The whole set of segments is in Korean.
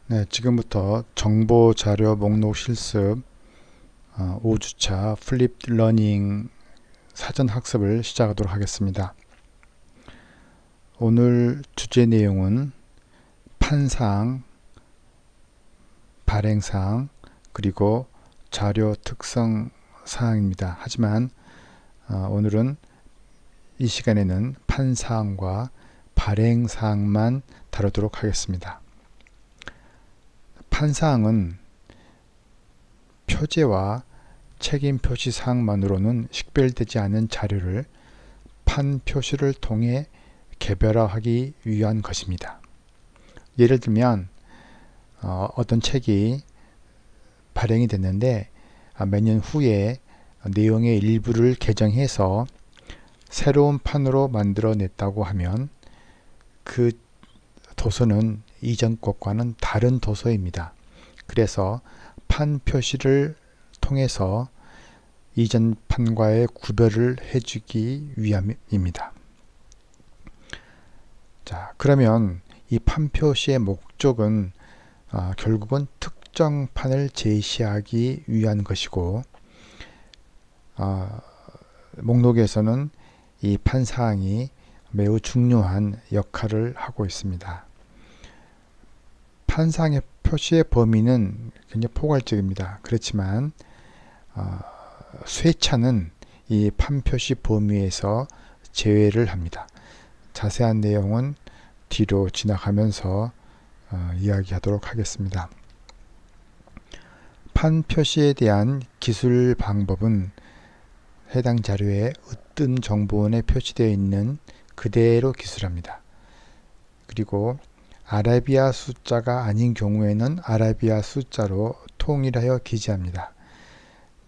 네, 지금부터 정보 자료 목록 실습 5주차 플립 러닝 사전 학습을 시작하도록 하겠습니다. 오늘 주제 내용은 판사항, 발행사항, 그리고 자료 특성 사항입니다. 하지만 오늘은 이 시간에는 판사항과 발행사항만 다루도록 하겠습니다. 판사항은 표제와 책임 표시 사항만으로는 식별되지 않은 자료를 판 표시를 통해 개별화하기 위한 것입니다. 예를 들면 어떤 책이 발행이 됐는데 몇 년 후에 내용의 일부를 개정해서 새로운 판으로 만들어냈다고 하면 그 도서는 이전 것과는 다른 도서입니다. 그래서 판 표시를 통해서 이전 판과의 구별을 해주기 위함입니다. 자, 그러면 이 판 표시의 목적은 결국은 특정 판을 제시하기 위한 것이고, 목록에서는 이 판사항이 매우 중요한 역할을 하고 있습니다. 판사항의 표시의 범위는 굉장히 포괄적입니다. 그렇지만 쇠차는 이 판표시 범위에서 제외를 합니다. 자세한 내용은 뒤로 지나가면서 이야기하도록 하겠습니다. 판표시에 대한 기술 방법은 해당 자료에 으뜸 정보원에 표시되어 있는 그대로 기술합니다. 그리고 아라비아 숫자가 아닌 경우에는 아라비아 숫자로 통일하여 기재합니다.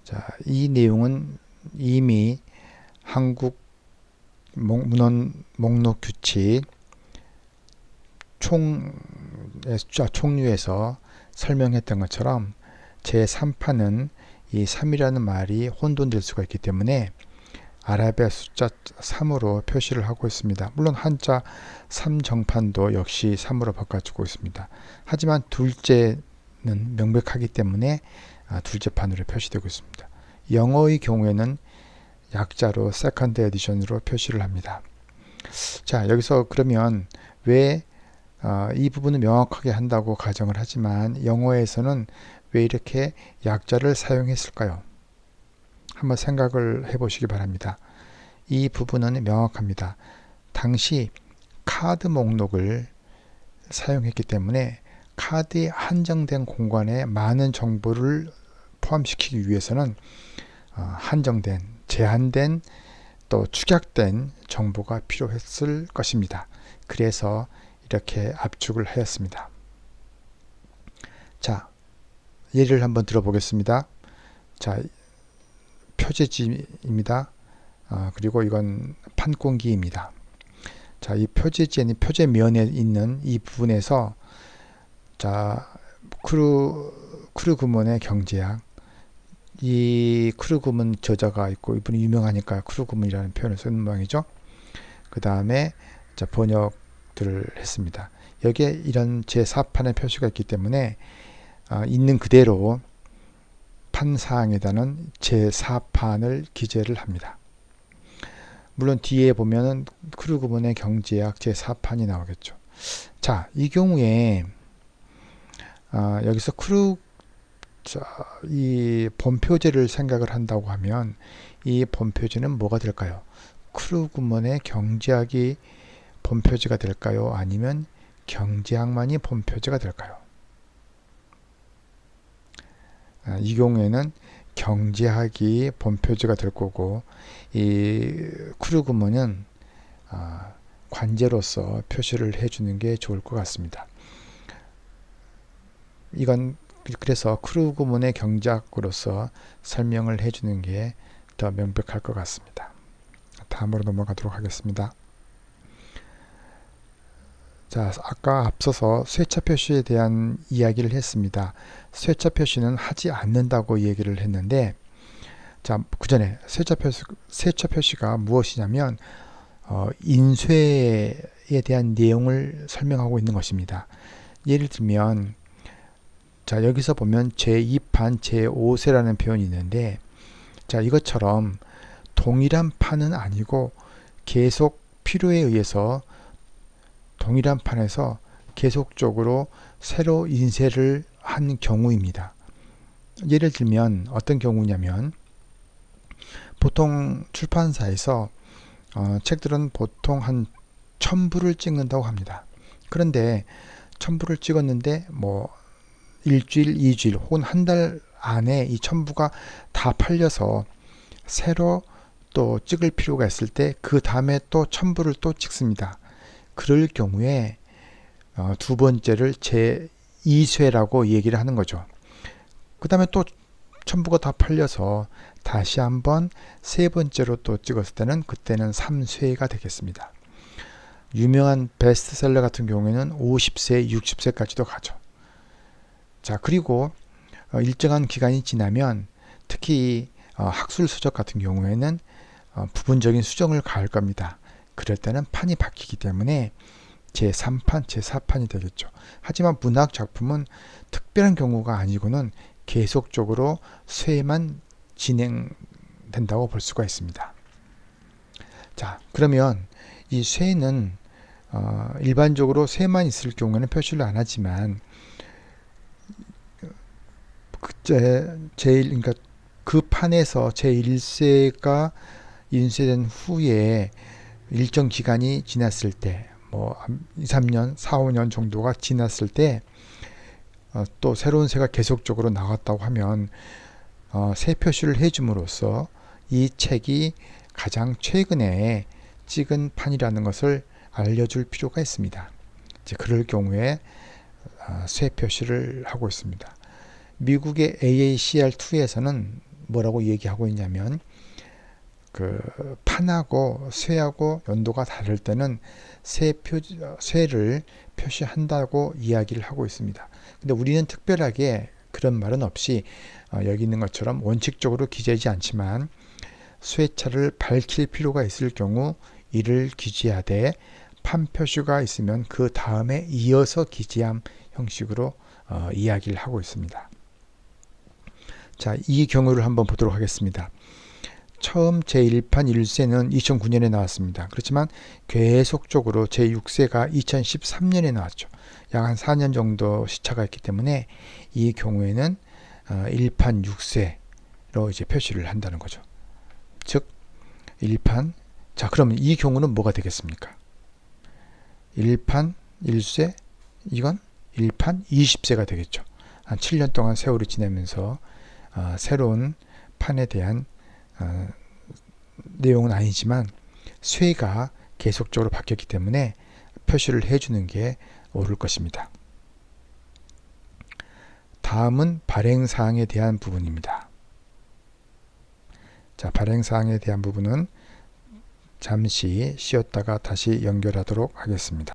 자, 이 내용은 이미 한국 문헌 목록 규칙 총류에서 설명했던 것처럼 제3판은 이 3이라는 말이 혼돈될 수가 있기 때문에 아라비아 숫자 3으로 표시를 하고 있습니다. 물론 한자 3정판도 역시 3으로 바꿔주고 있습니다. 하지만 둘째는 명백하기 때문에 둘째 판으로 표시되고 있습니다. 영어의 경우에는 약자로 세컨드 에디션으로 표시를 합니다. 자, 여기서 그러면 왜 이 부분은 명확하게 한다고 가정을 하지만 영어에서는 왜 이렇게 약자를 사용했을까요? 한번 생각을 해보시기 바랍니다. 이 부분은 명확합니다. 당시 카드 목록을 사용했기 때문에 카드의 한정된 공간에 많은 정보를 포함시키기 위해서는 한정된, 제한된, 또 축약된 정보가 필요했을 것입니다. 그래서 이렇게 압축을 하였습니다. 자, 예를 한번 들어보겠습니다. 자, 표제지입니다. 그리고 이건 판공기입니다. 자, 이 표제지에는 표제면에 있는 이 부분에서 자, 크루 구먼의 경제학, 이 크루 구먼 저자가 있고 이분이 유명하니까 크루 구먼이라는 표현을 쓰는 모양이죠. 그 다음에 자, 번역들을 했습니다. 여기에 이런 제4판의 표시가 있기 때문에 있는 그대로 판사항에다는 제4판을 기재를 합니다. 물론 뒤에 보면은 크루그먼의 경제학 제4판이 나오겠죠. 자, 이 경우에 여기서 이 본표제를 생각을 한다고 하면 이 본표제는 뭐가 될까요? 크루그먼의 경제학이 본표제가 될까요? 아니면 경제학만이 본표제가 될까요? 이 경우에는 경제학이 본표제가 될 거고 이 크루그먼은 관제로서 표시를 해주는 게 좋을 것 같습니다. 이건 그래서 크루그먼의 경제학으로서 설명을 해주는 게 더 명백할 것 같습니다. 다음으로 넘어가도록 하겠습니다. 자, 아까 앞서서 쇠차 표시에 대한 이야기를 했습니다. 쇠차 표시는 하지 않는다고 얘기를 했는데, 자, 그 전에 쇠차 표시가 무엇이냐면 인쇄에 대한 내용을 설명하고 있는 것입니다. 예를 들면 자, 여기서 보면 제2판, 제5세라는 표현이 있는데, 자, 이것처럼 동일한 판은 아니고 계속 필요에 의해서 동일한 판에서 계속적으로 새로 인쇄를 한 경우입니다. 예를 들면 어떤 경우냐면, 보통 출판사에서 책들은 보통 한 1000부를 찍는다고 합니다. 그런데 1000부를 찍었는데 뭐 일주일, 2주일 혹은 한 달 안에 이 1000부가 다 팔려서 새로 또 찍을 필요가 있을 때 그 다음에 또 1000부를 또 찍습니다. 그럴 경우에 두 번째를 제2쇄라고 얘기를 하는 거죠. 그 다음에 또 1000부가 다 팔려서 다시 한번 세 번째로 또 찍었을 때는 그때는 3쇄가 되겠습니다. 유명한 베스트셀러 같은 경우에는 50쇄, 60쇄까지도 가죠. 자, 그리고 일정한 기간이 지나면 특히 학술 서적 같은 경우에는 부분적인 수정을 가할 겁니다. 그럴 때는 판이 바뀌기 때문에 제3판, 제4판이 되겠죠. 하지만 문학 작품은 특별한 경우가 아니고는 계속적으로 쇄만 진행된다고 볼 수가 있습니다. 자, 그러면 이 쇄는 일반적으로 쇄만 있을 경우에는 표시를 안 하지만 그러니까 그 판에서 제1쇄가 인쇄된 후에 일정 기간이 지났을 때, 뭐 2, 3년, 4, 5년 정도가 지났을 때 또 새로운 쇄가 계속적으로 나왔다고 하면 새 표시를 해줌으로써 이 책이 가장 최근에 찍은 판이라는 것을 알려줄 필요가 있습니다. 이제 그럴 경우에 새 표시를 하고 있습니다. 미국의 AACR2에서는 뭐라고 얘기하고 있냐면 그 판하고 쇄하고 연도가 다를 때는 쇄를 표시한다고 이야기를 하고 있습니다. 근데 우리는 특별하게 그런 말은 없이 여기 있는 것처럼 원칙적으로 기재하지 않지만 쇄차를 밝힐 필요가 있을 경우 이를 기재하되 판 표시가 있으면 그 다음에 이어서 기재함 형식으로 이야기를 하고 있습니다. 자, 이 경우를 한번 보도록 하겠습니다. 처음 제1판 1쇄는 2009년에 나왔습니다. 그렇지만 계속적으로 제6쇄가 2013년에 나왔죠. 약 한 4년 정도 시차가 있기 때문에 이 경우에는 1판 6쇄로 이제 표시를 한다는 거죠. 즉 1판, 자, 그러면 이 경우는 뭐가 되겠습니까? 1판 1쇄, 이건 1판 20쇄가 되겠죠. 한 7년 동안 세월이 지나면서 새로운 판에 대한 내용은 아니지만 쇄가 계속적으로 바뀌었기 때문에 표시를 해주는 게 옳을 것입니다. 다음은 발행사항에 대한 부분입니다. 자, 발행사항에 대한 부분은 잠시 쉬었다가 다시 연결하도록 하겠습니다.